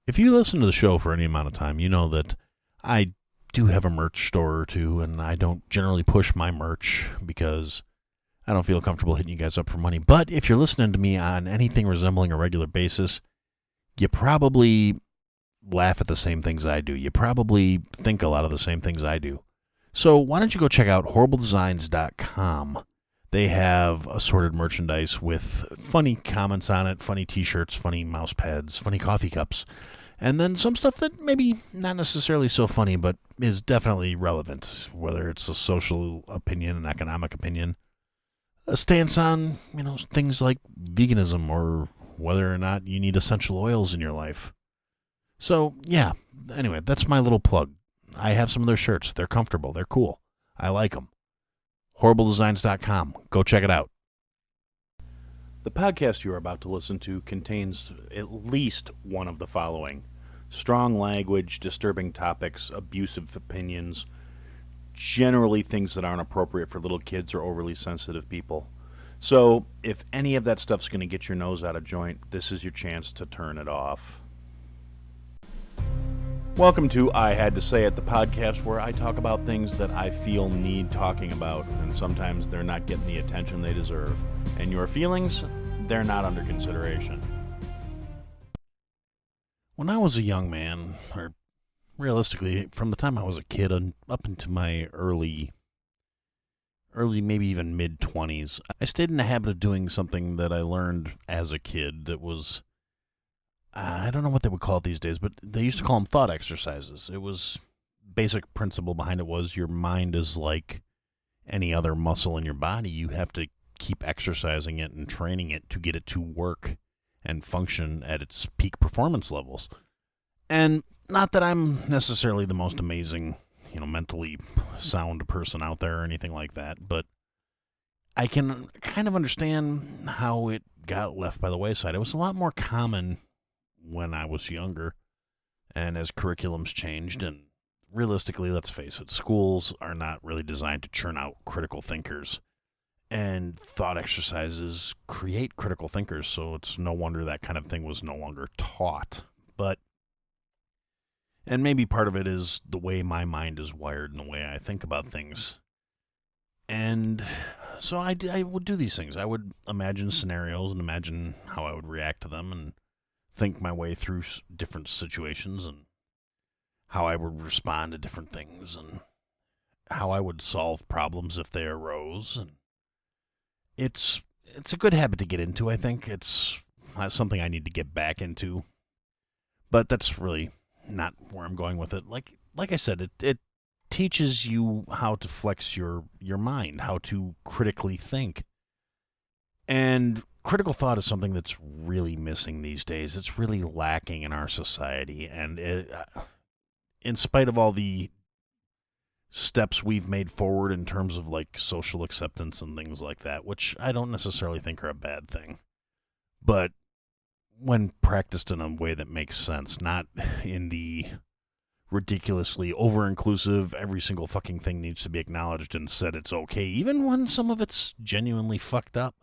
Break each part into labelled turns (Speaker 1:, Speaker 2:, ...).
Speaker 1: If you listen to the show for any amount of time, you know that I do have a merch store or two, and I don't generally push my merch because I don't feel comfortable hitting you guys up for money. But if you're listening to me on anything resembling a regular basis, you probably laugh at the same things I do. You probably think a lot of the same things I do. So why don't you go check out horribledesigns.com. They have assorted merchandise with funny comments on it, funny t-shirts, funny mouse pads, funny coffee cups, and then some stuff that maybe not necessarily so funny, but is definitely relevant, whether it's a social opinion, an economic opinion, a stance on, things like veganism, or whether or not you need essential oils in your life. So, yeah, anyway, that's my little plug. I have some of their shirts. They're comfortable. They're cool. I like them. HorribleDesigns.com. Go check it out. The podcast you are about to listen to contains at least one of the following: strong language, disturbing topics, abusive opinions, generally things that aren't appropriate for little kids or overly sensitive people. So, if any of that stuff's going to get your nose out of joint, this is your chance to turn it off. Welcome to I Had to Say It, the podcast where I talk about things that I feel need talking about, and sometimes they're not getting the attention they deserve. And your feelings, they're not under consideration. When I was a young man, or realistically, from the time I was a kid and up into my early, maybe even mid-20s, I stayed in the habit of doing something that I learned as a kid that was, I don't know what they would call it these days, but they used to call them thought exercises. It was, basic principle behind it was your mind is like any other muscle in your body. You have to keep exercising it and training it to get it to work and function at its peak performance levels. And not that I'm necessarily the most amazing, mentally sound person out there or anything like that, but I can kind of understand how it got left by the wayside. It was a lot more common when I was younger, and as curriculums changed, and realistically, let's face it, schools are not really designed to churn out critical thinkers, and thought exercises create critical thinkers, so it's no wonder that kind of thing was no longer taught. And maybe part of it is the way my mind is wired and the way I think about things. And so I would do these things. I would imagine scenarios and imagine how I would react to them and think my way through different situations and how I would respond to different things and how I would solve problems if they arose. And it's a good habit to get into, I think. It's something I need to get back into. But that's really not where I'm going with it. Like I said, it teaches you how to flex your mind, how to critically think. And critical thought is something that's really missing these days. It's really lacking in our society. And in spite of all the steps we've made forward in terms of like social acceptance and things like that, which I don't necessarily think are a bad thing, but when practiced in a way that makes sense, not in the ridiculously over-inclusive, every single fucking thing needs to be acknowledged and said it's okay, even when some of it's genuinely fucked up.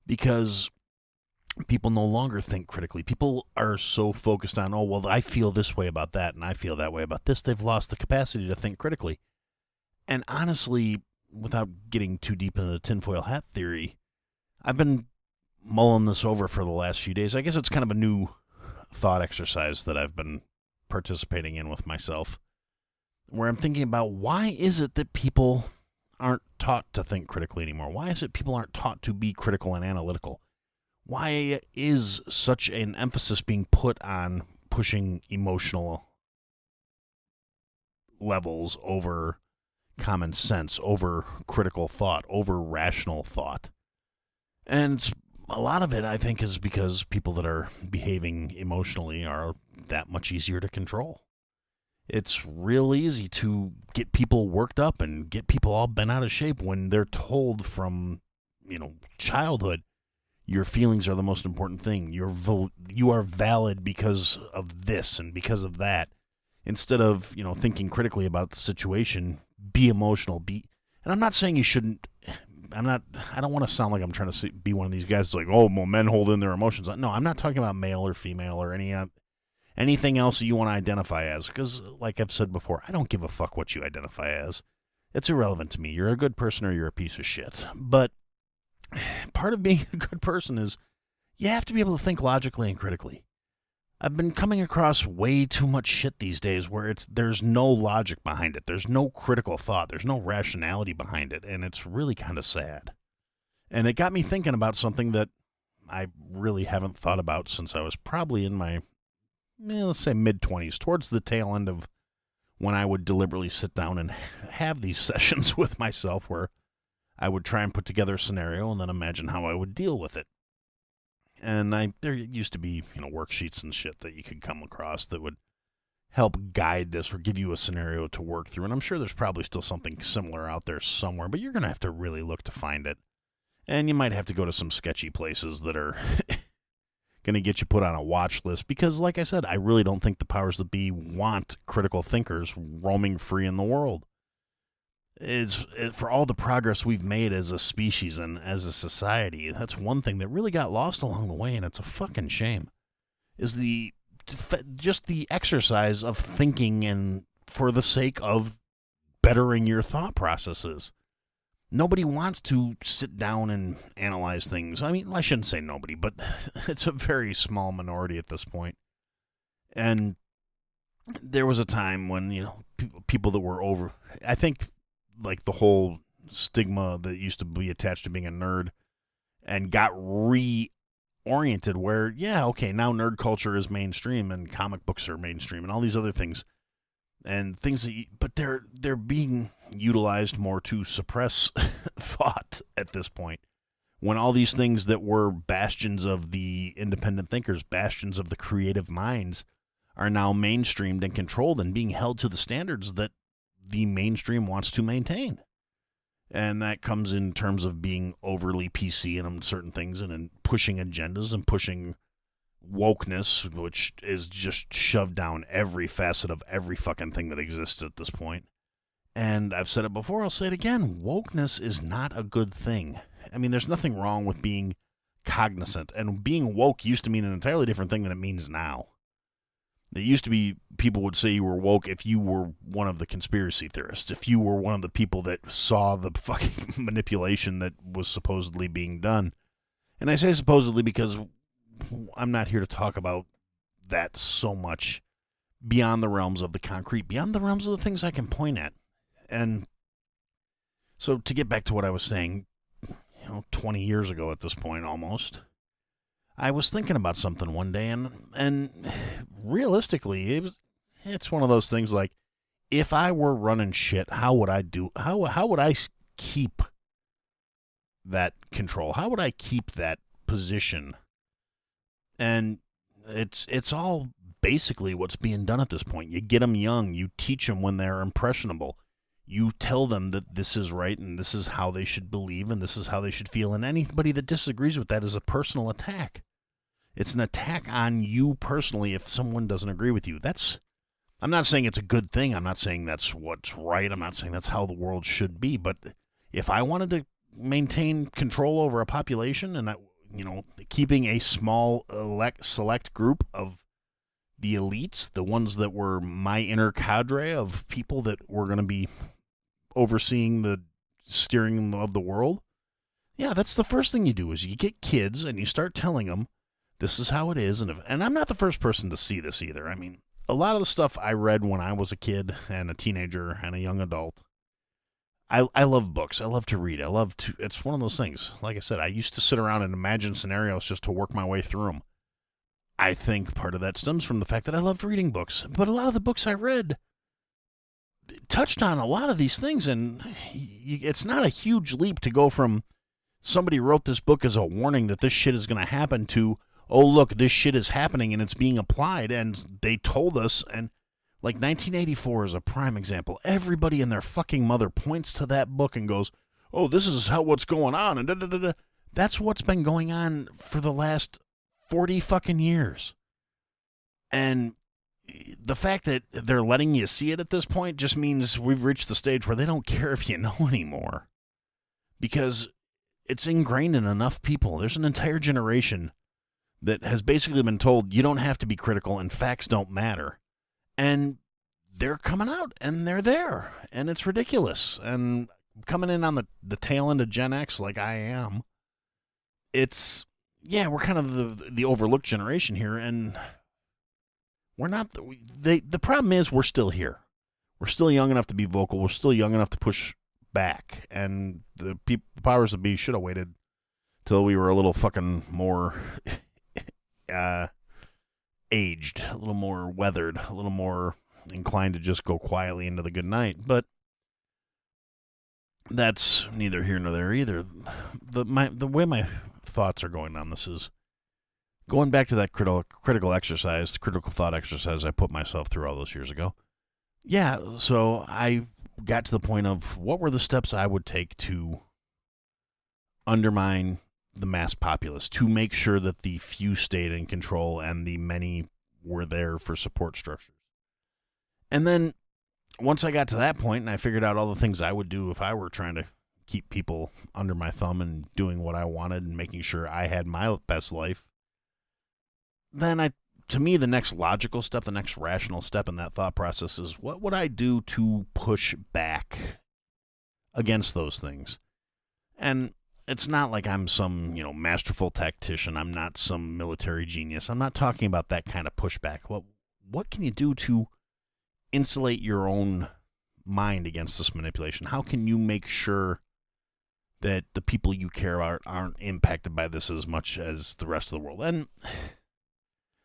Speaker 1: Because people no longer think critically. People are so focused on, oh, well, I feel this way about that, and I feel that way about this. They've lost the capacity to think critically. And honestly, without getting too deep into the tinfoil hat theory, I've been mulling this over for the last few days. I guess it's kind of a new thought exercise that I've been participating in with myself, where I'm thinking about, why is it that people aren't taught to think critically anymore? Why is it people aren't taught to be critical and analytical? Why is such an emphasis being put on pushing emotional levels over common sense, over critical thought, over rational thought? And a lot of it, I think, is because people that are behaving emotionally are that much easier to control. It's real easy to get people worked up and get people all bent out of shape when they're told from, childhood, your feelings are the most important thing. You are valid because of this and because of that. Instead of, thinking critically about the situation, be emotional, and I'm not saying you shouldn't, I don't want to sound like I'm trying to be one of these guys that's like, oh, well, men hold in their emotions. No, I'm not talking about male or female or any anything else that you want to identify as. Because, like I've said before, I don't give a fuck what you identify as. It's irrelevant to me. You're a good person or you're a piece of shit. But part of being a good person is you have to be able to think logically and critically. I've been coming across way too much shit these days where there's no logic behind it. There's no critical thought. There's no rationality behind it. And it's really kind of sad. And it got me thinking about something that I really haven't thought about since I was probably in my, let's say, mid-20s, towards the tail end of when I would deliberately sit down and have these sessions with myself where I would try and put together a scenario and then imagine how I would deal with it. And there used to be, worksheets and shit that you could come across that would help guide this or give you a scenario to work through. And I'm sure there's probably still something similar out there somewhere, but you're going to have to really look to find it. And you might have to go to some sketchy places that are going to get you put on a watch list because, like I said, I really don't think the powers that be want critical thinkers roaming free in the world. For all the progress we've made as a species and as a society, that's one thing that really got lost along the way, and it's a fucking shame, is just the exercise of thinking and for the sake of bettering your thought processes. Nobody wants to sit down and analyze things. I mean, I shouldn't say nobody, but it's a very small minority at this point. And there was a time when, people that were over, I think, like the whole stigma that used to be attached to being a nerd and got reoriented where, now nerd culture is mainstream and comic books are mainstream and all these other things. And things but they're being utilized more to suppress thought at this point. When all these things that were bastions of the independent thinkers, bastions of the creative minds, are now mainstreamed and controlled and being held to the standards that the mainstream wants to maintain. And that comes in terms of being overly PC on certain things and in pushing agendas and pushing wokeness, which is just shoved down every facet of every fucking thing that exists at this point. And I've said it before, I'll say it again. Wokeness is not a good thing. I mean, there's nothing wrong with being cognizant. And being woke used to mean an entirely different thing than it means now. It used to be people would say you were woke if you were one of the conspiracy theorists, if you were one of the people that saw the fucking manipulation that was supposedly being done. And I say supposedly because I'm not here to talk about that so much beyond the realms of the concrete, beyond the realms of the things I can point at. And so to get back to what I was saying, 20 years ago at this point almost, I was thinking about something one day, and realistically, it's one of those things like, if I were running shit, how would I keep that control? How would I keep that position? And it's all basically what's being done at this point. You get them young, you teach them when they're impressionable. You tell them that this is right and this is how they should believe and this is how they should feel. And anybody that disagrees with that is a personal attack. It's an attack on you personally if someone doesn't agree with you. I'm not saying it's a good thing. I'm not saying that's what's right. I'm not saying that's how the world should be. But if I wanted to maintain control over a population and, keeping a small select group of the elites, the ones that were my inner cadre of people that were going to be overseeing the steering of the world, that's the first thing you do is you get kids and you start telling them, this is how it is. And I'm not the first person to see this either. I mean, a lot of the stuff I read when I was a kid and a teenager and a young adult, I love books. I love to read. It's one of those things. Like I said, I used to sit around and imagine scenarios just to work my way through them. I think part of that stems from the fact that I loved reading books. But a lot of the books I read touched on a lot of these things, and it's not a huge leap to go from somebody wrote this book as a warning that this shit is going to happen to, oh, look, this shit is happening and it's being applied, and they told us, and like 1984 is a prime example. Everybody and their fucking mother points to that book and goes, oh, this is what's going on, and da-da-da-da. That's what's been going on for the last 40 fucking years. And the fact that they're letting you see it at this point just means we've reached the stage where they don't care if you know anymore. Because it's ingrained in enough people. There's an entire generation that has basically been told you don't have to be critical and facts don't matter. And they're coming out and they're there. And it's ridiculous. And coming in on the tail end of Gen X like I am, it's, yeah, we're kind of the overlooked generation here. And we're not, the problem is we're still here. We're still young enough to be vocal. We're still young enough to push back. And the powers that be should have waited till we were a little fucking more aged, a little more weathered, a little more inclined to just go quietly into the good night. But that's neither here nor there either. The way my thoughts are going on this is going back to that critical exercise, critical thought exercise I put myself through all those years ago. Yeah, so I got to the point of what were the steps I would take to undermine the mass populace, to make sure that the few stayed in control and the many were there for support structures. And then once I got to that point and I figured out all the things I would do if I were trying to keep people under my thumb and doing what I wanted and making sure I had my best life, then to me, the next logical step, the next rational step in that thought process is what would I do to push back against those things? And it's not like I'm some, masterful tactician. I'm not some military genius. I'm not talking about that kind of pushback. What can you do to insulate your own mind against this manipulation? How can you make sure that the people you care about aren't impacted by this as much as the rest of the world? And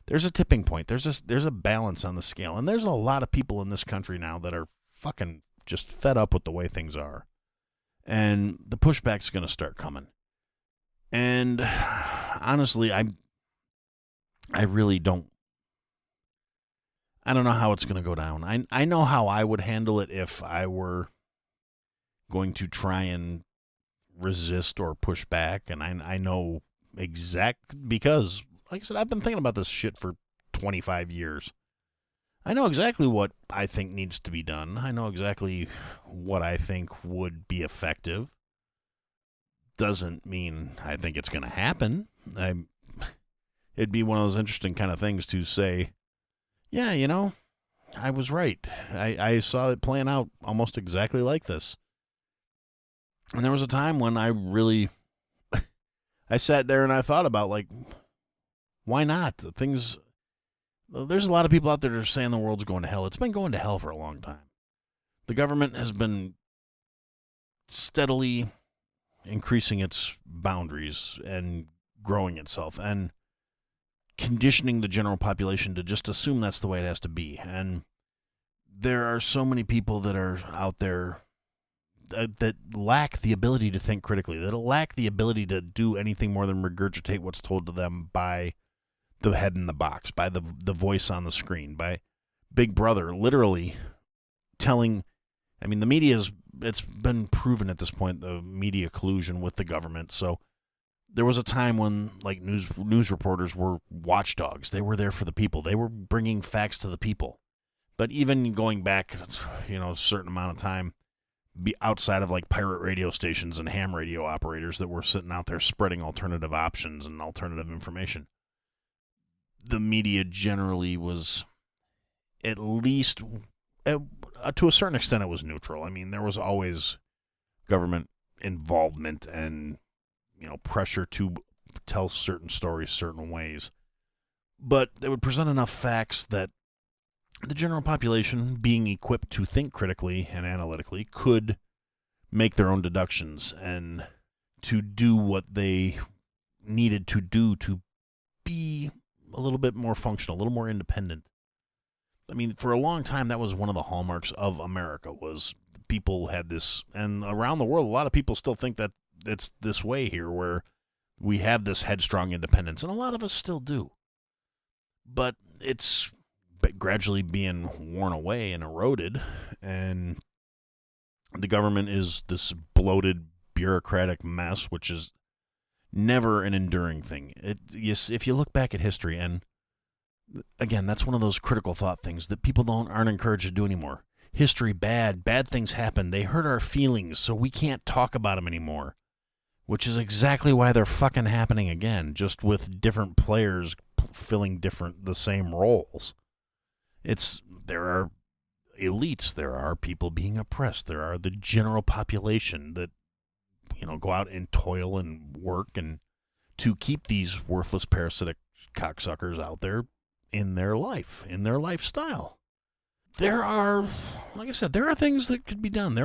Speaker 1: there's a tipping point. There's a balance on the scale. And there's a lot of people in this country now that are fucking just fed up with the way things are. And the pushback's going to start coming. And honestly, I really don't. I don't know how it's going to go down. I know how I would handle it if I were going to try and resist or push back. And I know because, like I said, I've been thinking about this shit for 25 years. I know exactly what I think needs to be done. I know exactly what I think would be effective. Doesn't mean I think it's going to happen. It'd be one of those interesting kind of things to say, yeah, I was right. I saw it playing out almost exactly like this. And there was a time when I sat there and I thought about, like, why not? There's a lot of people out there that are saying the world's going to hell. It's been going to hell for a long time. The government has been steadily increasing its boundaries and growing itself and conditioning the general population to just assume that's the way it has to be. And there are so many people that are out there that lack the ability to think critically, that lack the ability to do anything more than regurgitate what's told to them by the head in the box, by the voice on the screen, by Big Brother literally telling. I mean, the media it's been proven at this point, the media collusion with the government. So there was a time when, like, news reporters were watchdogs. They were there for the people. They were bringing facts to the people. But even going back, a certain amount of time, be outside of like pirate radio stations and ham radio operators that were sitting out there spreading alternative options and alternative information, the media generally was, at least to a certain extent, it was neutral. I mean, there was always government involvement and, pressure to tell certain stories certain ways. But they would present enough facts that the general population, being equipped to think critically and analytically, could make their own deductions and to do what they needed to do to be a little bit more functional, a little more independent. I mean, for a long time, that was one of the hallmarks of America, was people had this, and around the world, a lot of people still think that it's this way here, where we have this headstrong independence, and a lot of us still do. But it's gradually being worn away and eroded, and the government is this bloated bureaucratic mess, which is never an enduring thing. If you look back at history, and again, that's one of those critical thought things that people aren't encouraged to do anymore. History, bad things happen. They hurt our feelings, so we can't talk about them anymore. which is exactly why they're fucking happening again, just with different players filling the same roles. There are elites, there are people being oppressed, there are the general population that, go out and toil and work and to keep these worthless parasitic cocksuckers out there in their life, in their lifestyle. There are, like I said, there are things that could be done.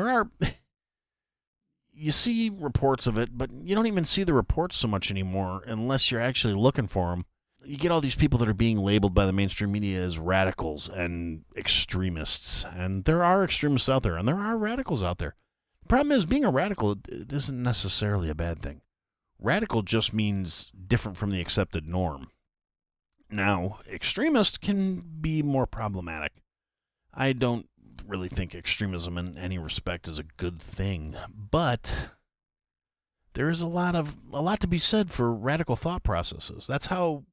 Speaker 1: You see reports of it, but you don't even see the reports so much anymore unless you're actually looking for them. You get all these people that are being labeled by the mainstream media as radicals and extremists. And there are extremists out there, and there are radicals out there. The problem is, being a radical it isn't necessarily a bad thing. Radical just means different from the accepted norm. Now, extremist can be more problematic. I don't really think extremism in any respect is a good thing, but there is a lot to be said for radical thought processes. That's how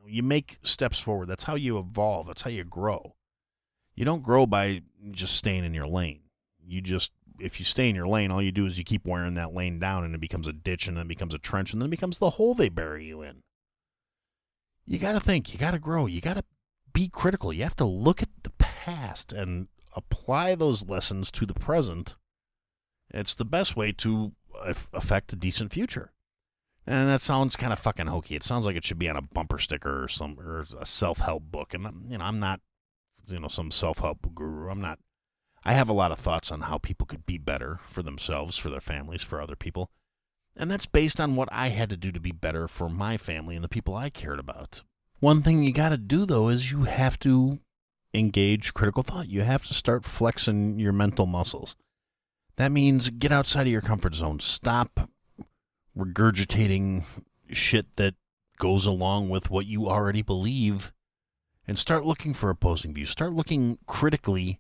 Speaker 1: you make steps forward. That's how you evolve. That's how you grow. You don't grow by just staying in your lane. If you stay in your lane, all you do is you keep wearing that lane down, and it becomes a ditch, and then it becomes a trench, and then it becomes the hole they bury you in. You got to think. You got to grow. You got to be critical. You have to look at the past and apply those lessons to the present. It's the best way to affect a decent future. And that sounds kind of fucking hokey. It sounds like it should be on a bumper sticker or a self-help book. And I'm not, some self-help guru. I have a lot of thoughts on how people could be better for themselves, for their families, for other people. And that's based on what I had to do to be better for my family and the people I cared about. One thing you got to do, though, is you have to engage critical thought. You have to start flexing your mental muscles. That means get outside of your comfort zone. Stop regurgitating shit that goes along with what you already believe and start looking for opposing views. Start looking critically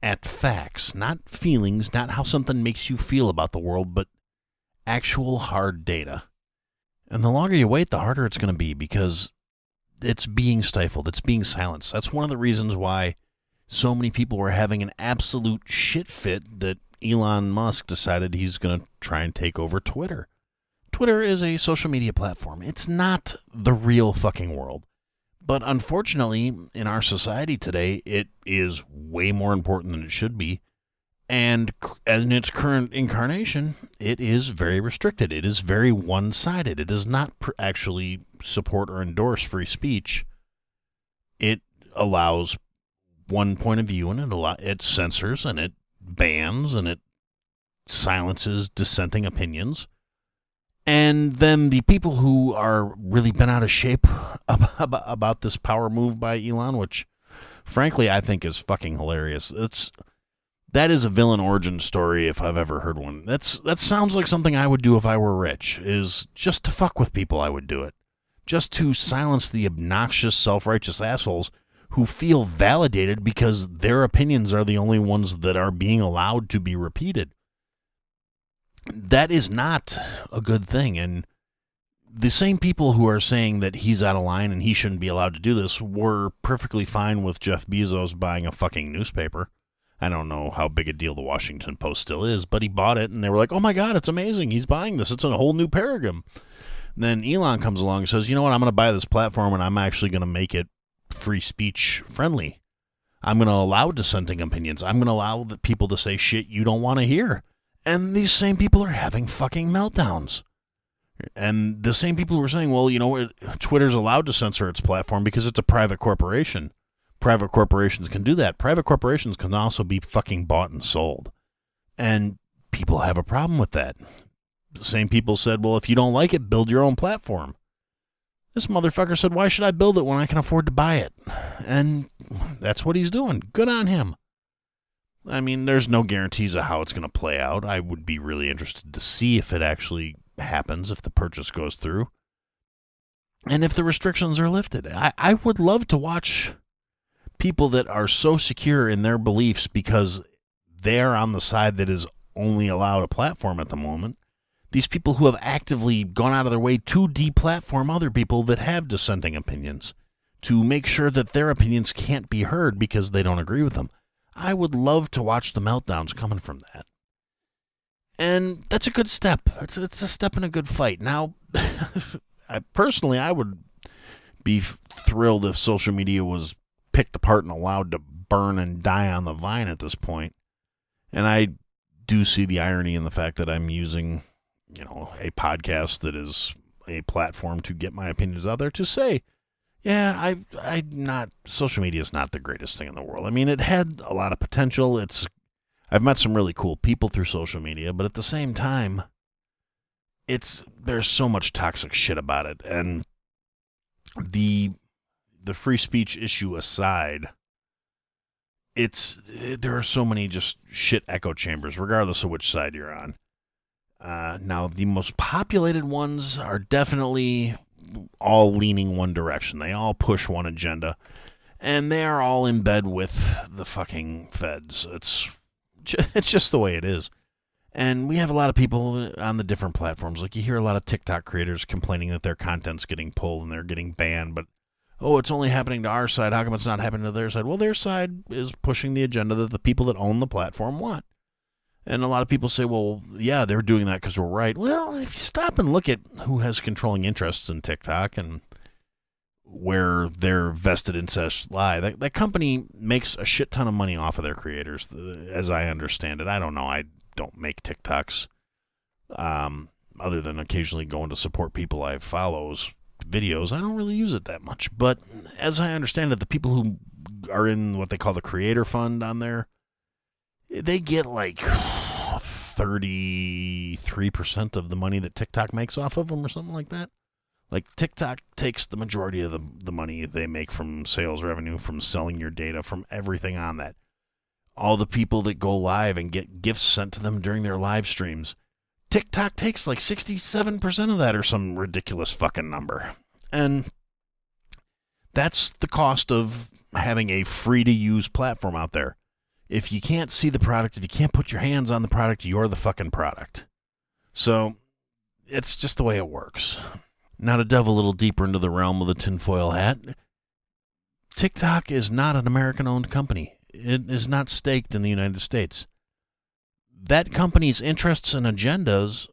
Speaker 1: at facts, not feelings, not how something makes you feel about the world, but actual hard data. And the longer you wait, the harder it's going to be, because it's being stifled. It's being silenced. That's one of the reasons why so many people were having an absolute shit fit that Elon Musk decided he's going to try and take over Twitter. Twitter is a social media platform. It's not the real fucking world. But unfortunately, in our society today, it is way more important than it should be. And in its current incarnation, it is very restricted. It is very one-sided. It does not actually support or endorse free speech. It allows one point of view, and it censors, and it bans, and it silences dissenting opinions. And then the people who are really bent out of shape about this power move by Elon, which frankly I think is fucking hilarious. That is a villain origin story if I've ever heard one. That sounds like something I would do if I were rich, is just to fuck with people. I would do it. Just to silence the obnoxious, self-righteous assholes who feel validated because their opinions are the only ones that are being allowed to be repeated. That is not a good thing. And the same people who are saying that he's out of line and he shouldn't be allowed to do this were perfectly fine with Jeff Bezos buying a fucking newspaper. I don't know how big a deal the Washington Post still is, but he bought it, and they were like, oh my God, it's amazing. He's buying this. It's a whole new paradigm. And then Elon comes along and says, you know what, I'm going to buy this platform, and I'm actually going to make it free speech friendly. I'm going to allow dissenting opinions. I'm going to allow the people to say shit you don't want to hear. And these same people are having fucking meltdowns. And the same people who are saying, well, Twitter's allowed to censor its platform because it's a private corporation. Private corporations can do that. Private corporations can also be fucking bought and sold. And people have a problem with that. The same people said, well, if you don't like it, build your own platform. This motherfucker said, why should I build it when I can afford to buy it? And that's what he's doing. Good on him. I mean, there's no guarantees of how it's going to play out. I would be really interested to see if it actually happens, if the purchase goes through, and if the restrictions are lifted. I would love to watch people that are so secure in their beliefs because they're on the side that is only allowed a platform at the moment. These people who have actively gone out of their way to deplatform other people that have dissenting opinions, to make sure that their opinions can't be heard because they don't agree with them. I would love to watch the meltdowns coming from that. And that's a good step. It's a step in a good fight. Now, I would be thrilled if social media was picked apart and allowed to burn and die on the vine at this point. And I do see the irony in the fact that I'm using, a podcast that is a platform to get my opinions out there to say, yeah, social media is not the greatest thing in the world. I mean, it had a lot of potential. I've met some really cool people through social media, but at the same time, there's so much toxic shit about it. And the free speech issue aside, there are so many just shit echo chambers, regardless of which side you're on. Now, the most populated ones are definitely all leaning one direction. They all push one agenda, and they are all in bed with the fucking feds. It's just the way it is. And we have a lot of people on the different platforms. Like, you hear a lot of TikTok creators complaining that their content's getting pulled and they're getting banned, but it's only happening to our side. How come it's not happening to their side? Well, their side is pushing the agenda that the people that own the platform want. And a lot of people say, well, yeah, they're doing that because we're right. Well, if you stop and look at who has controlling interests in TikTok and where their vested interests lie, that company makes a shit ton of money off of their creators, as I understand it. I don't know. I don't make TikToks other than occasionally going to support people I follow's videos. I don't really use it that much. But as I understand it, the people who are in what they call the creator fund on there, they get like 33% of the money that TikTok makes off of them or something like that. Like, TikTok takes the majority of the money they make from sales revenue, from selling your data, from everything on that. All the people that go live and get gifts sent to them during their live streams, TikTok takes like 67% of that or some ridiculous fucking number. And that's the cost of having a free-to-use platform out there. If you can't see the product, if you can't put your hands on the product, you're the fucking product. So it's just the way it works. Now, to delve a little deeper into the realm of the tinfoil hat, TikTok is not an American-owned company. It is not staked in the United States. That company's interests and agendas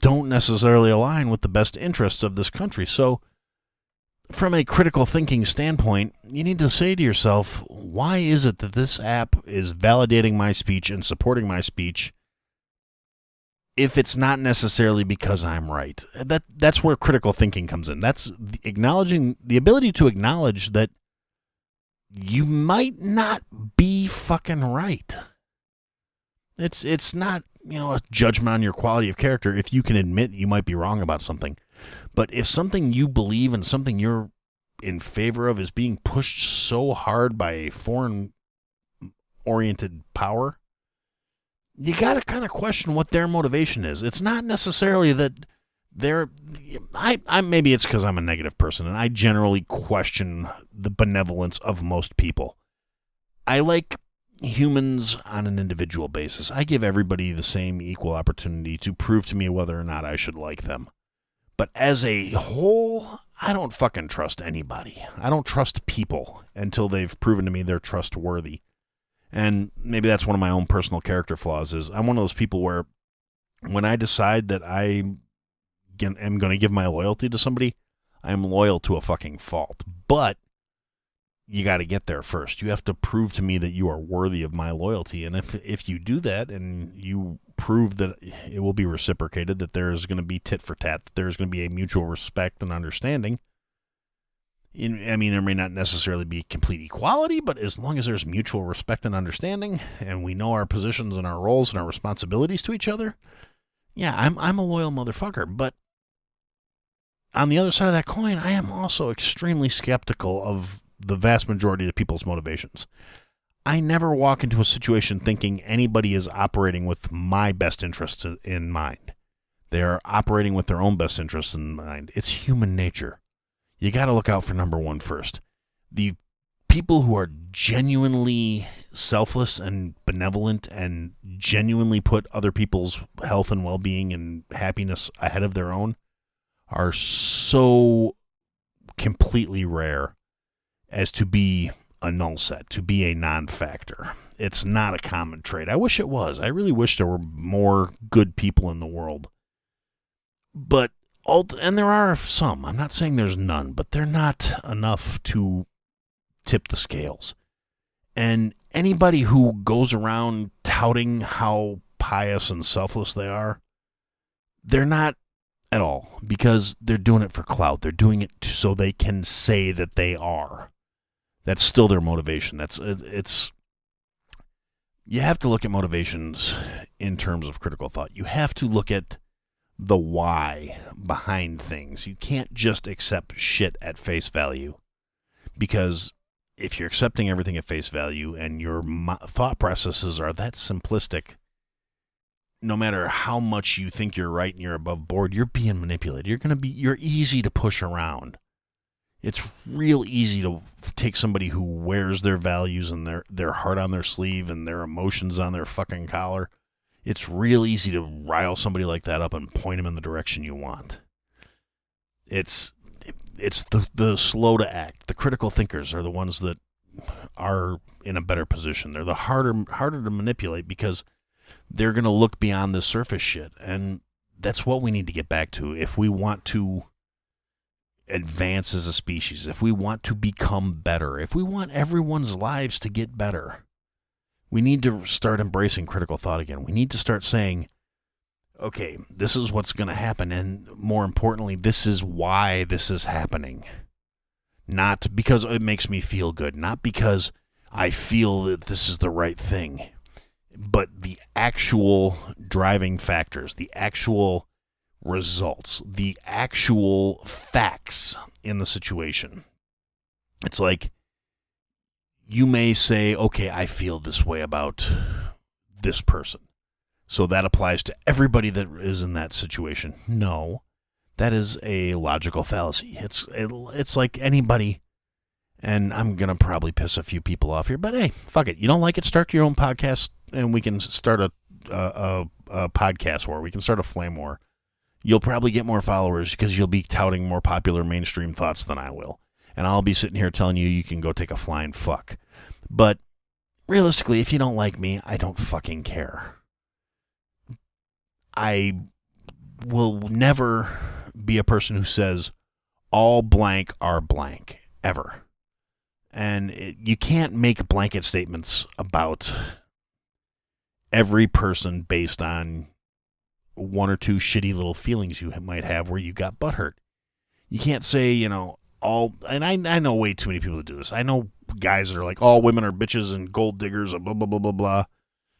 Speaker 1: don't necessarily align with the best interests of this country. So, from a critical thinking standpoint, you need to say to yourself, why is it that this app is validating my speech and supporting my speech if it's not necessarily because I'm right? That's where critical thinking comes in. That's acknowledging the ability to acknowledge that you might not be fucking right. It's not, a judgment on your quality of character if you can admit you might be wrong about something. But if something you believe and something you're in favor of is being pushed so hard by a foreign-oriented power, you got to kind of question what their motivation is. It's not necessarily that maybe it's because I'm a negative person, and I generally question the benevolence of most people. I like humans on an individual basis. I give everybody the same equal opportunity to prove to me whether or not I should like them. But as a whole, I don't fucking trust anybody. I don't trust people until they've proven to me they're trustworthy. And maybe that's one of my own personal character flaws is I'm one of those people where when I decide that I am going to give my loyalty to somebody, I'm loyal to a fucking fault. But you got to get there first. You have to prove to me that you are worthy of my loyalty. And if you do that and you prove that it will be reciprocated, that there is going to be tit for tat, that there is going to be a mutual respect and understanding. There may not necessarily be complete equality, but as long as there's mutual respect and understanding, and we know our positions and our roles and our responsibilities to each other, yeah, I'm a loyal motherfucker. But on the other side of that coin, I am also extremely skeptical of the vast majority of people's motivations. I never walk into a situation thinking anybody is operating with my best interests in mind. They are operating with their own best interests in mind. It's human nature. You got to look out for number one first. The people who are genuinely selfless and benevolent and genuinely put other people's health and well-being and happiness ahead of their own are so completely rare as to be a null set, to be a non-factor. It's not a common trait. I wish it was. I really wish there were more good people in the world. But, and there are some. I'm not saying there's none, but they're not enough to tip the scales. And anybody who goes around touting how pious and selfless they are, they're not at all, because they're doing it for clout. They're doing it so they can say that they are. That's still their motivation. It's you have to look at motivations in terms of critical thought. You have to look at the why behind things. You can't just accept shit at face value, because if you're accepting everything at face value and your thought processes are that simplistic, no matter how much you think you're right and you're above board, you're being manipulated. You're easy to push around. It's real easy to take somebody who wears their values and their heart on their sleeve and their emotions on their fucking collar. It's real easy to rile somebody like that up and point them in the direction you want. It's the slow to act. The critical thinkers are the ones that are in a better position. They're the harder to manipulate, because they're going to look beyond the surface shit. And that's what we need to get back to if we want to advance as a species, if we want to become better, if we want everyone's lives to get better. We need to start embracing critical thought again. We need to start saying, okay, this is what's going to happen, and more importantly, this is why this is happening. Not because it makes me feel good, not because I feel that this is the right thing, but the actual driving factors, the actual results, the actual facts in the situation. It's like, you may say, okay, I feel this way about this person, so that applies to everybody that is in that situation. No, that is a logical fallacy. It's like anybody, and I'm going to probably piss a few people off here, but hey, fuck it. You don't like it, start your own podcast, and we can start a podcast war. We can start a flame war. You'll probably get more followers because you'll be touting more popular mainstream thoughts than I will. And I'll be sitting here telling you can go take a flying fuck. But realistically, if you don't like me, I don't fucking care. I will never be a person who says all blank are blank, ever. And you can't make blanket statements about every person based on one or two shitty little feelings you might have where you got butthurt. You can't say, all, and I know way too many people that do this. I know guys that are like, all women are bitches and gold diggers, blah, blah, blah, blah, blah.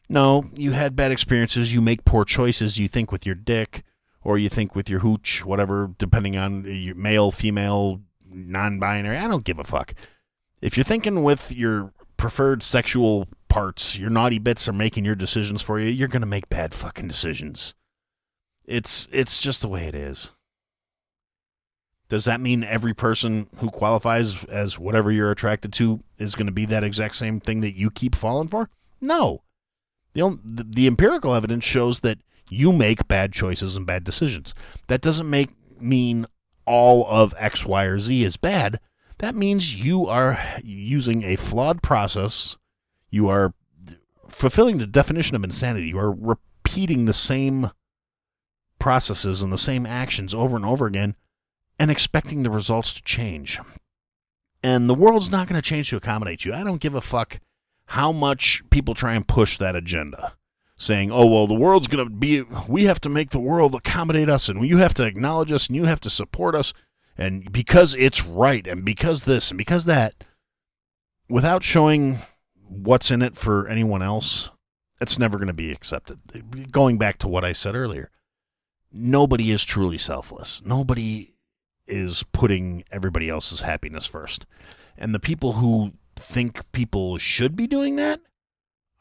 Speaker 1: No, you had bad experiences. You make poor choices. You think with your dick, or you think with your hooch, whatever, depending on your male, female, non-binary. I don't give a fuck. If you're thinking with your preferred sexual parts, your naughty bits are making your decisions for you, you're going to make bad fucking decisions. It's just the way it is. Does that mean every person who qualifies as whatever you're attracted to is going to be that exact same thing that you keep falling for? No. The empirical evidence shows that you make bad choices and bad decisions. That doesn't mean all of X, Y, or Z is bad. That means you are using a flawed process. You are fulfilling the definition of insanity. You are repeating the same processes and the same actions over and over again and expecting the results to change. And the world's not going to change to accommodate you. I don't give a fuck how much people try and push that agenda, saying, oh, well, the world's going to be, we have to make the world accommodate us, and you have to acknowledge us, and you have to support us, and because it's right, and because this, and because that, without showing what's in it for anyone else, it's never going to be accepted. Going back to what I said earlier, nobody is truly selfless. Nobody is putting everybody else's happiness first. And the people who think people should be doing that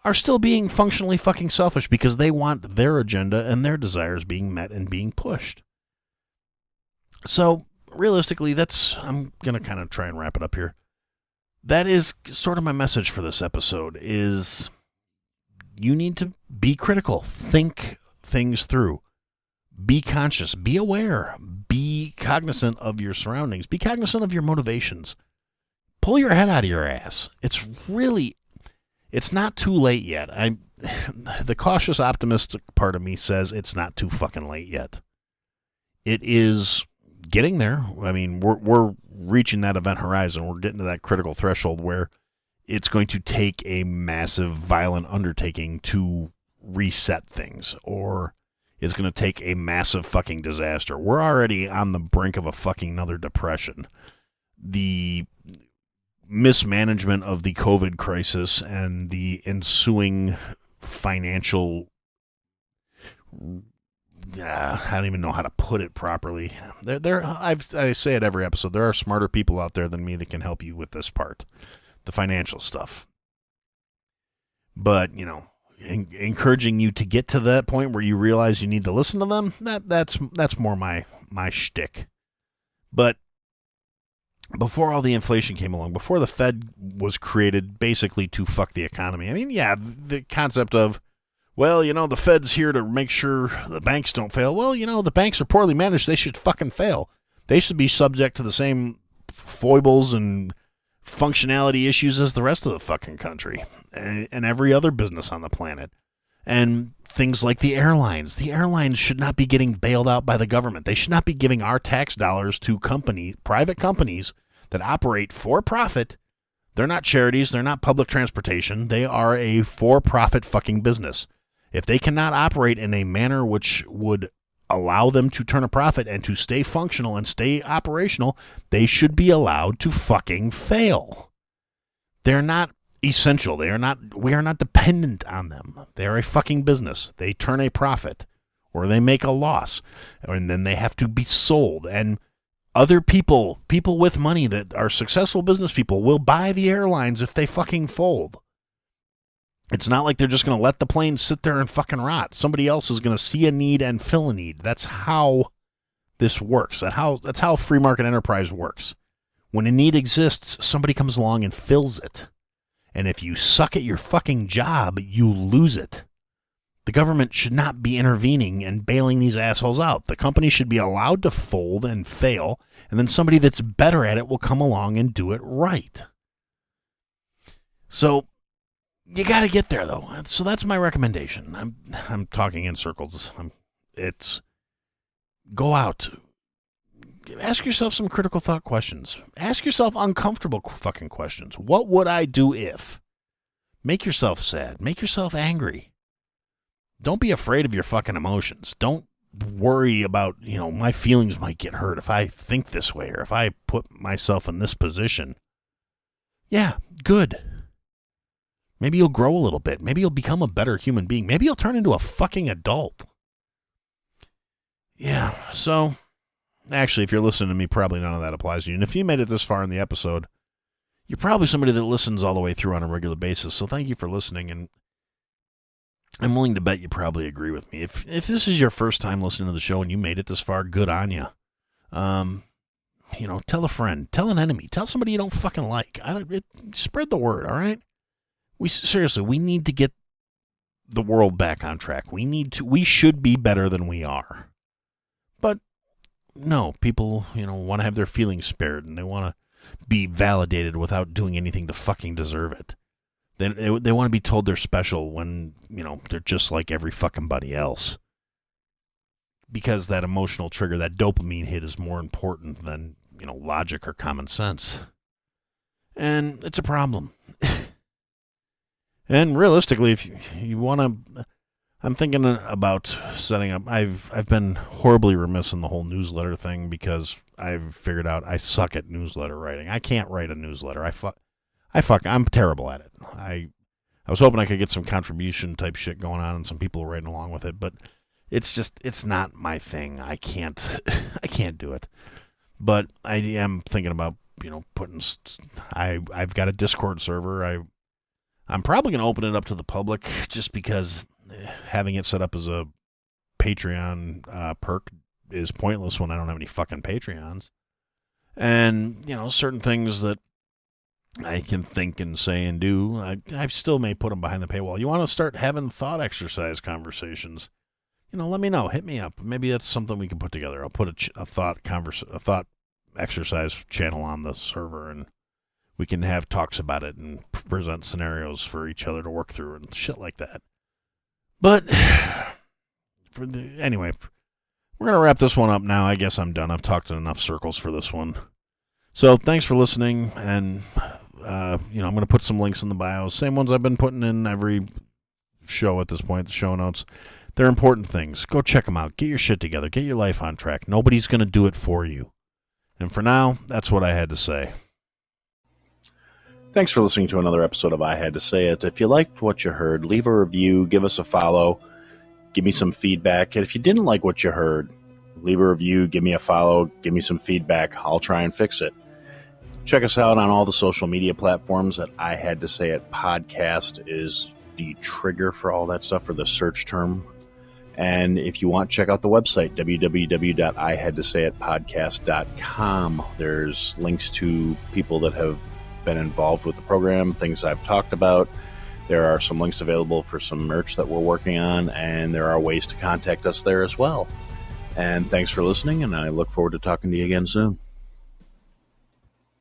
Speaker 1: are still being functionally fucking selfish because they want their agenda and their desires being met and being pushed. So, realistically, I'm going to kind of try and wrap it up here. That is sort of my message for this episode, is you need to be critical. Think things through. Be conscious. Be aware. Be cognizant of your surroundings. Be cognizant of your motivations. pull your head out of your ass. It's not too late yet. The cautious optimistic part of me says it's not too fucking late yet. It is getting there. I mean, we're reaching that event horizon. We're getting to that critical threshold where it's going to take a massive, violent undertaking to reset things, or it's going to take a massive fucking disaster. We're already on the brink of a fucking another depression. The mismanagement of the COVID crisis and the ensuing financial, I don't even know how to put it properly. I say it every episode. There are smarter people out there than me that can help you with this part, the financial stuff. But, encouraging you to get to that point where you realize you need to listen to them, that's more my shtick. But before all the inflation came along, before the Fed was created basically to fuck the economy, I mean, yeah, the concept of, well, the Fed's here to make sure the banks don't fail. Well, the banks are poorly managed. They should fucking fail. They should be subject to the same foibles and functionality issues as the rest of the fucking country and every other business on the planet. And things like the airlines. The airlines should not be getting bailed out by the government. They should not be giving our tax dollars to private companies that operate for profit. They're not charities. They're not public transportation. They are a for-profit fucking business. If they cannot operate in a manner which would allow them to turn a profit and to stay functional and stay operational, they should be allowed to fucking fail. They're not essential. We are not dependent on them. They're a fucking business. They turn a profit or they make a loss, and then they have to be sold. And other people with money that are successful business people will buy the airlines if they fucking fold. It's not like they're just going to let the plane sit there and fucking rot. Somebody else is going to see a need and fill a need. That's how this works. That's how free market enterprise works. When a need exists, somebody comes along and fills it. And if you suck at your fucking job, you lose it. The government should not be intervening and bailing these assholes out. The company should be allowed to fold and fail, and then somebody that's better at it will come along and do it right. So you got to get there, though. So that's my recommendation. I'm talking in circles. It's go out. Ask yourself some critical thought questions. Ask yourself uncomfortable fucking questions. What would I do if? Make yourself sad. Make yourself angry. Don't be afraid of your fucking emotions. Don't worry about, my feelings might get hurt if I think this way or if I put myself in this position. Yeah, good. Maybe you'll grow a little bit. Maybe you'll become a better human being. Maybe you'll turn into a fucking adult. Yeah, so actually, if you're listening to me, probably none of that applies to you. And if you made it this far in the episode, you're probably somebody that listens all the way through on a regular basis. So thank you for listening. And I'm willing to bet you probably agree with me. If this is your first time listening to the show and you made it this far, good on you. Tell a friend, tell an enemy, tell somebody you don't fucking like. Spread the word, all right? We need to get the world back on track. We should be better than we are. But no, people, want to have their feelings spared and they want to be validated without doing anything to fucking deserve it. They want to be told they're special when, they're just like every fucking buddy else. Because that emotional trigger, that dopamine hit is more important than, logic or common sense. And it's a problem. And realistically, if you want to, I'm thinking about setting up, I've been horribly remiss in the whole newsletter thing because I've figured out I suck at newsletter writing. I can't write a newsletter. I'm terrible at it. I was hoping I could get some contribution type shit going on and some people writing along with it, but it's not my thing. I can't do it. But I am thinking about, I've got a Discord server. I'm probably going to open it up to the public just because having it set up as a Patreon perk is pointless when I don't have any fucking Patreons. And, certain things that I can think and say and do, I still may put them behind the paywall. You want to start having thought exercise conversations? Let me know. Hit me up. Maybe that's something we can put together. I'll put a thought exercise channel on the server, and we can have talks about it and present scenarios for each other to work through and shit like that. But anyway, we're going to wrap this one up now. I guess I'm done. I've talked in enough circles for this one. So thanks for listening, and I'm going to put some links in the bios, same ones I've been putting in every show at this point, the show notes. They're important things. Go check them out. Get your shit together. Get your life on track. Nobody's going to do it for you. And for now, that's what I had to say.
Speaker 2: Thanks for listening to another episode of I Had to Say It. If you liked what you heard, leave a review, give us a follow, give me some feedback. And if you didn't like what you heard, leave a review, give me a follow, give me some feedback. I'll try and fix it. Check us out on all the social media platforms. At I Had to Say It podcast is the trigger for all that stuff, for the search term. And if you want, check out the website, www.ihadtosayitpodcast.com. There's links to people that have been involved with the program, things I've talked about. There are some links available for some merch that we're working on, and there are ways to contact us there as well. And thanks for listening, and I look forward to talking to you again soon.